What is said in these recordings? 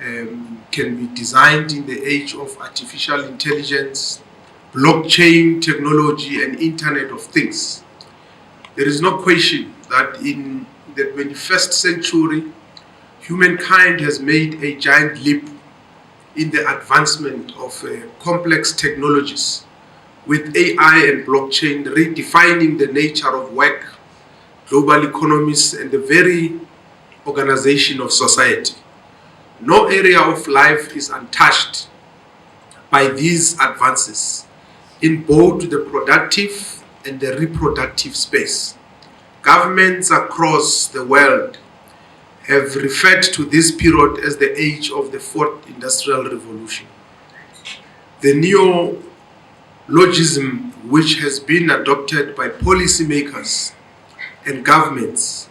can be designed in the age of artificial intelligence, blockchain technology, and Internet of Things. There is no question that in the 21st century, humankind has made a giant leap in the advancement of complex technologies, with AI and blockchain redefining the nature of work, global economies, and the very organization of society. No area of life is untouched by these advances in both the productive and the reproductive space. Governments across the world have referred to this period as the age of the Fourth Industrial Revolution. The neologism, which has been adopted by policymakers and governments,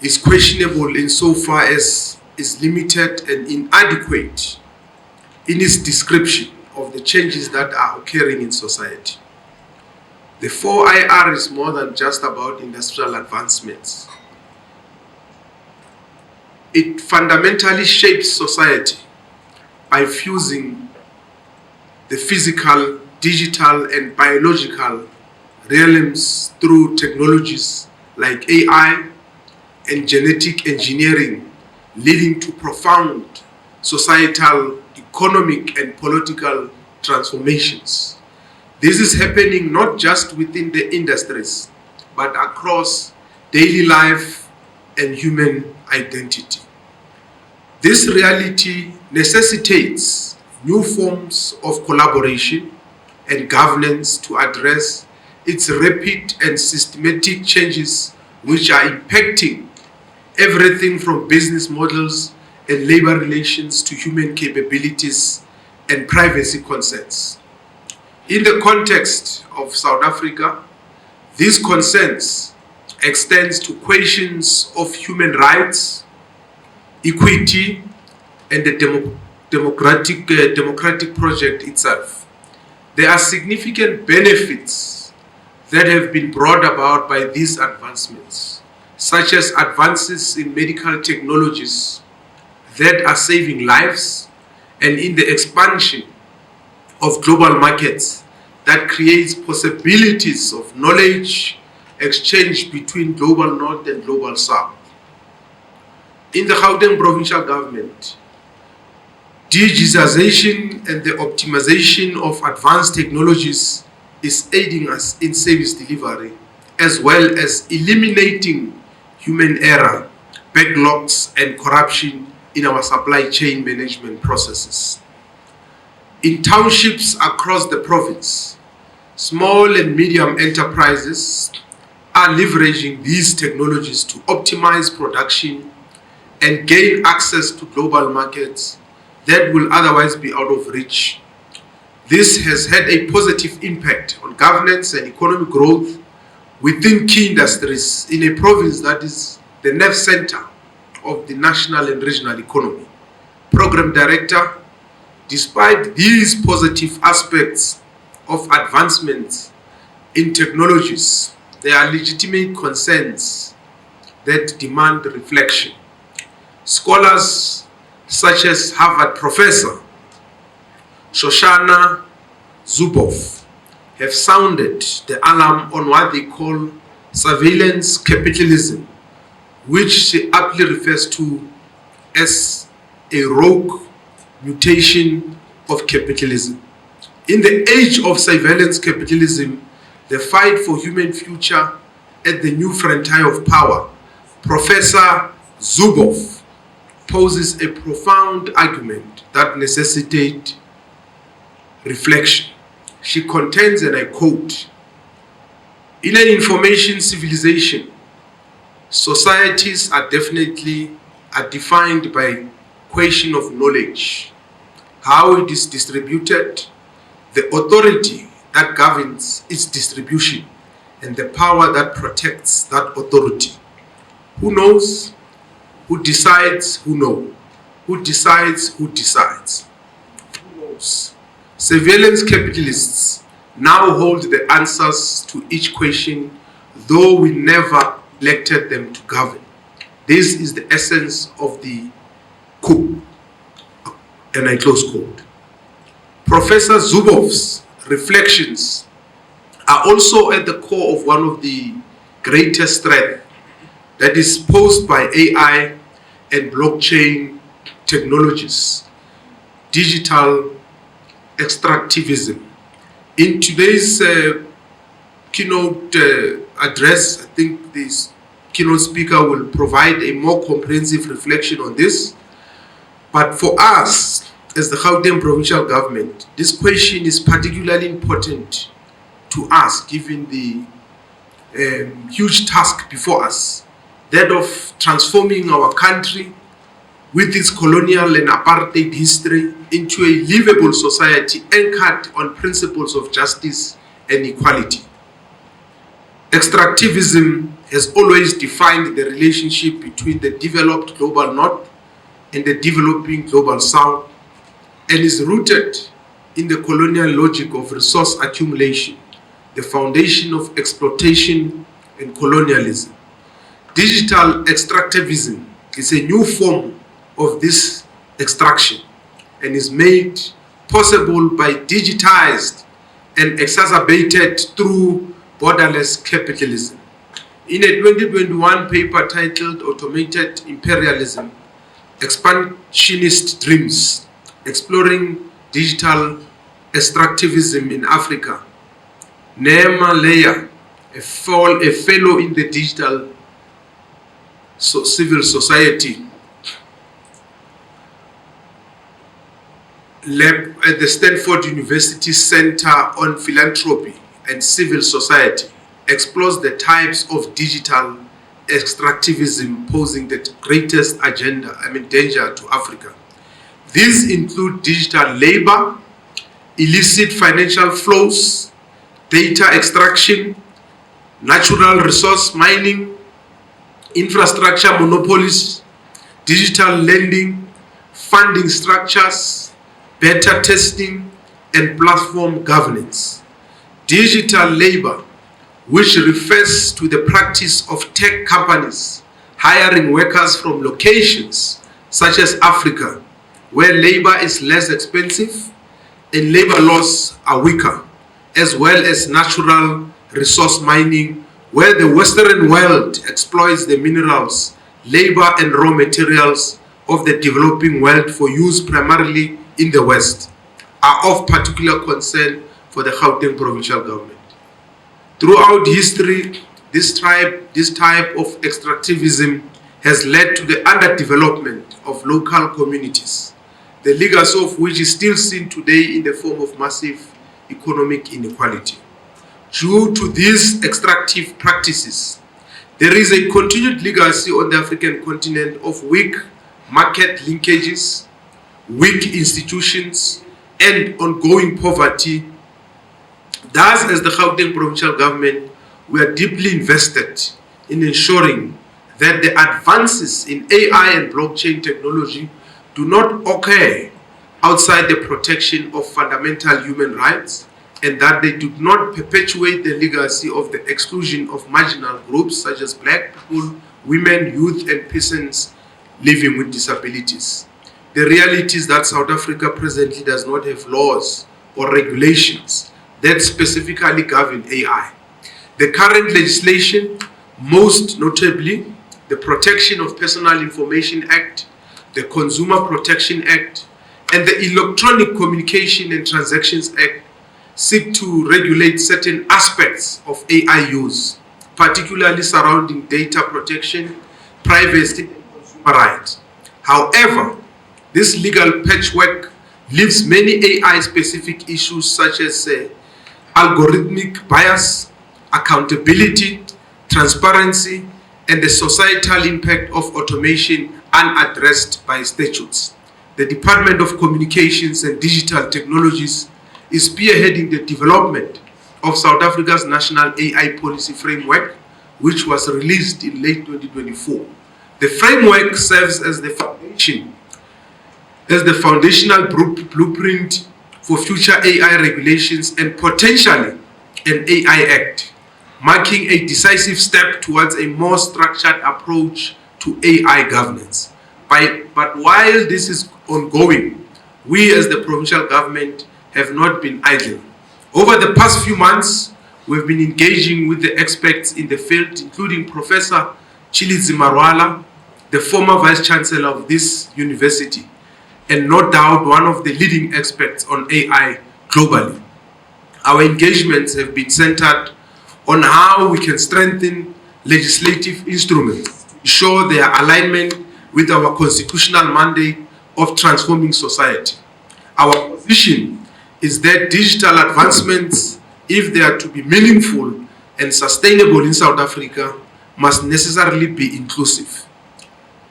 is questionable insofar as is limited and inadequate in its description of the changes that are occurring in society. The 4IR is more than just about industrial advancements. It fundamentally shapes society by fusing the physical, digital, and biological realms through technologies like AI and genetic engineering, leading to profound societal, economic, and political transformations. This is happening not just within the industries, but across daily life and human identity. This reality necessitates new forms of collaboration and governance to address its rapid and systematic changes, which are impacting everything from business models and labor relations to human capabilities and privacy concerns. In the context of South Africa, these concerns extends to questions of human rights, equity, and the democratic project itself. There are significant benefits that have been brought about by these advancements, such as advances in medical technologies that are saving lives, and in the expansion of global markets that creates possibilities of knowledge exchange between global north and global south. In the Gauteng provincial government, digitization and the optimization of advanced technologies is aiding us in service delivery, as well as eliminating human error, backlogs, and corruption in our supply chain management processes. In townships across the province, small and medium enterprises are leveraging these technologies to optimize production and gain access to global markets that will otherwise be out of reach. This has had a positive impact on governance and economic growth within key industries in a province that is the nerve center of the national and regional economy. Program Director, despite these positive aspects of advancements in technologies, there are legitimate concerns that demand reflection. Scholars such as Harvard professor Shoshana Zuboff have sounded the alarm on what they call surveillance capitalism, which she aptly refers to as a rogue mutation of capitalism. In the age of surveillance capitalism, the fight for human future at the new frontier of power, Professor Zuboff poses a profound argument that necessitates reflection. She contends, and I quote, "In an information civilization, societies are defined by question of knowledge, how it is distributed, the authority that governs its distribution, and the power that protects that authority. Who knows? Who decides? Who knows? Who decides? Who decides? Who knows?" Surveillance capitalists now hold the answers to each question, though we never elected them to govern. This is the essence of the coup. and I close quote. Professor Zubov's reflections are also at the core of one of the greatest threats that is posed by AI and blockchain technologies, digital extractivism. In today's keynote address, I think this keynote speaker will provide a more comprehensive reflection on this. But for us, as the Gauteng provincial government, this question is particularly important to us, given the huge task before us, that of transforming our country with its colonial and apartheid history into a livable society anchored on principles of justice and equality. Extractivism has always defined the relationship between the developed global north and the developing global south, and is rooted in the colonial logic of resource accumulation, the foundation of exploitation and colonialism. Digital extractivism is a new form of this extraction and is made possible by digitized and exacerbated through borderless capitalism. In a 2021 paper titled Automated Imperialism, Expansionist Dreams, Exploring Digital Extractivism in Africa, Neema Leya, a fellow in the Digital Civil Society lab at the Stanford University Center on Philanthropy and Civil Society, explores the types of digital extractivism posing the greatest danger to Africa. These include digital labor, illicit financial flows, data extraction, natural resource mining, infrastructure monopolies, digital lending, funding structures, beta testing, and platform governance. Digital labor, which refers to the practice of tech companies hiring workers from locations such as Africa, where labor is less expensive and labor laws are weaker, as well as natural resource mining, where the Western world exploits the minerals, labor, and raw materials of the developing world for use primarily in the West, are of particular concern for the Gauteng provincial government. Throughout history, this type of extractivism has led to the underdevelopment of local communities, the legacy of which is still seen today in the form of massive economic inequality. Due to these extractive practices, there is a continued legacy on the African continent of weak market linkages, weak institutions, and ongoing poverty. Thus, as the Gauteng provincial government, we are deeply invested in ensuring that the advances in AI and blockchain technology do not occur outside the protection of fundamental human rights, and that they do not perpetuate the legacy of the exclusion of marginal groups such as black people, women, youth, and persons living with disabilities. The reality is that South Africa presently does not have laws or regulations that specifically govern AI. The current legislation, most notably the Protection of Personal Information Act, the Consumer Protection Act, and the Electronic Communication and Transactions Act, seek to regulate certain aspects of AI use, particularly surrounding data protection, privacy, and consumer rights. However, this legal patchwork leaves many AI-specific issues such as algorithmic bias, accountability, transparency, and the societal impact of automation unaddressed by statutes. The Department of Communications and Digital Technologies is spearheading the development of South Africa's National AI Policy Framework, which was released in late 2024. The framework serves as the foundational blueprint for future AI regulations and potentially an AI Act, marking a decisive step towards a more structured approach to AI governance. But while this is ongoing, we as the provincial government have not been idle. Over the past few months, we've been engaging with the experts in the field, including Professor Chilizi Marwala, the former Vice Chancellor of this university, and no doubt one of the leading experts on AI globally. Our engagements have been centered on how we can strengthen legislative instruments to ensure their alignment with our constitutional mandate of transforming society. Our position is that digital advancements, if they are to be meaningful and sustainable in South Africa, must necessarily be inclusive.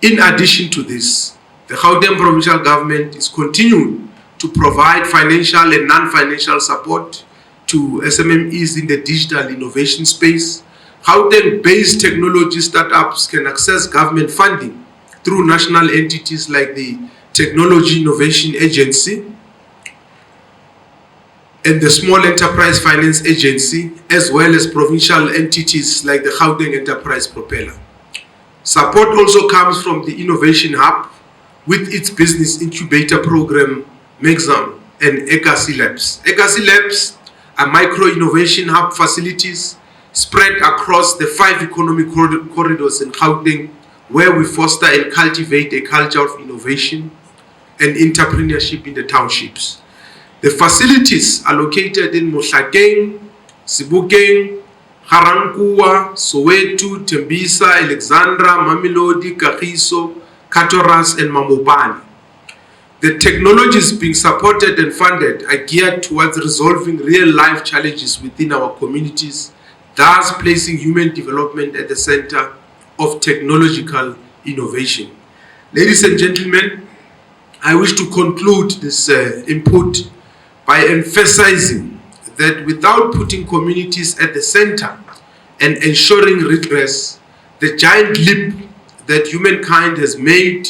In addition to this, the Gauteng provincial government is continuing to provide financial and non-financial support to SMMEs in the digital innovation space. Gauteng-based technology startups can access government funding through national entities like the Technology Innovation Agency and the Small Enterprise Finance Agency, as well as provincial entities like the Gauteng Enterprise Propeller. Support also comes from the Innovation Hub with its business incubator program, MEC and ECAC Labs. ECAC Labs are micro-innovation hub facilities spread across the 5 economic corridors in Gauteng, where we foster and cultivate a culture of innovation and entrepreneurship in the townships. The facilities are located in Mohlakeng, Sebokeng, Ga-Rankuwa, Soweto, Tembisa, Alexandra, Mamelodi, Kagiso, Katoras, and Mamopane. The technologies being supported and funded are geared towards resolving real-life challenges within our communities, thus placing human development at the center of technological innovation. Ladies and gentlemen, I wish to conclude this input by emphasizing that without putting communities at the center and ensuring redress, the giant leap that humankind has made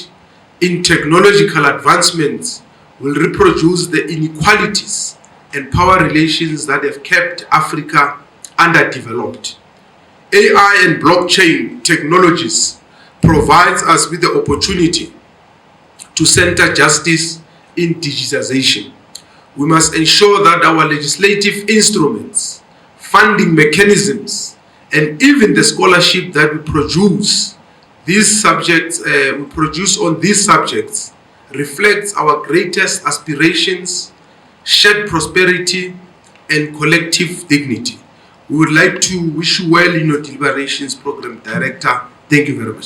in technological advancements will reproduce the inequalities and power relations that have kept Africa underdeveloped. AI and blockchain technologies provides us with the opportunity to center justice in digitization. We must ensure that our legislative instruments, funding mechanisms, and even the scholarship that we produce on these subjects reflects our greatest aspirations, shared prosperity, and collective dignity. We would like to wish you well in your deliberations, Program Director. Thank you very much.